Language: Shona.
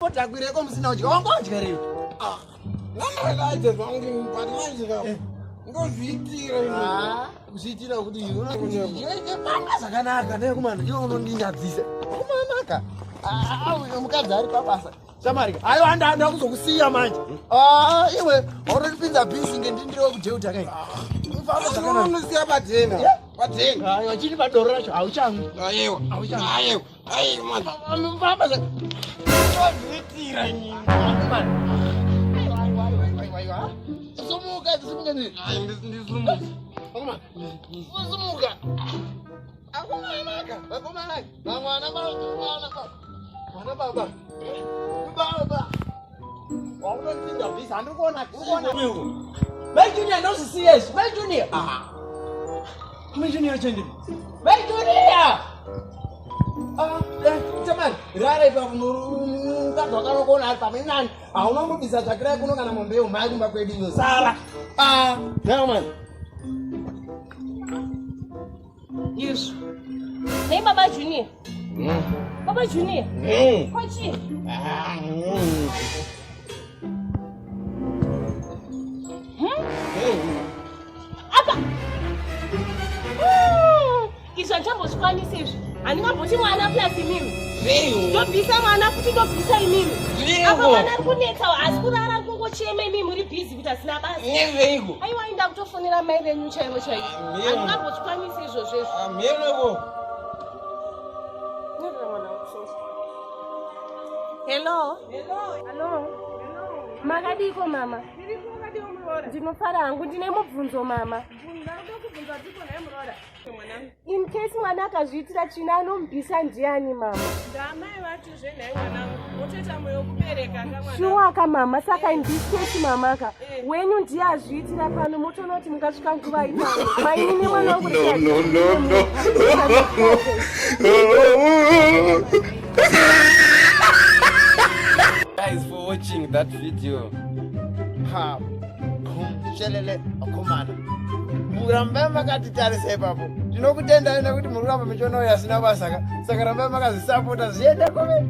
Otakwire ko musina uchi. Wangodya rero. Ngamalaje vangu patmanje ngozviitira ino. Kuchitira kuti yeke pamba zakanaka ne kumana iwe unondinyadzisa. Kumanaka. Mukadzi ari pabasa. Shamari, ayo anda kuzokusiya manje. Iwe auronipinza bhizi ngendindiro kujeuta kai. Ufamba zakanaka. Unosiya padhena. Padhena. Ayo chiri padoro racho auchangu. Ayewa. Ayewa. Ayewa. Mufamba ngozviitira ino. Aiwa. Sumuka ni. Ndisumuka. Koma. Sumuka. Akumanaka. Mwana baba. Baba. Waunonipinza bhizi andikuona. Mai Junior ndozisiyesu. Mai Junior. Mai Junior chendi. Mai Junior. Jamani, rara ipa mukadzi wakanokona ari pamwe nani. Haunambobvisa tsvakirai kuno kana mombe yomhai kumba kwedu iyo. Sara. Jamani. Yesu. Nei Baba Junior. Baba Junior. Kwachi. Apa. Izvo ndambozvikwanisa izvi. Handingamboti mwana plus imimi. Ndobvisa mwana kuti ndobvisa imimi. Apa mwana ari kunetsa asi kurara kungochema imimi muri bhizi kuti asina basa. Aiwa inda kutofonera mai venyu chaivo chaivo. Handingambozvikwanisa izvozvo izvo. Ameneko. Hello. Makadiko mama? Ndinofara hangu ndine mubvunzo mama. In case mwana akazviitira tsvina anomubvisa ndiani mama? Ndamai vati zvenhai mwanangu, utoita mweyo kubereka kamwana. Shuwaka mama, saka in this case mamaka, wenyu ndiye azviitira pano motoona kuti mukasvika nguva ipano. Maini mwana wangu No. Guys, for watching that video. Shelele akomana. Muramba makatitarisa ipapo. Ndinokutendai nekuti muramba michono yasina basa. Saka ramba makazisapota zvienda kome.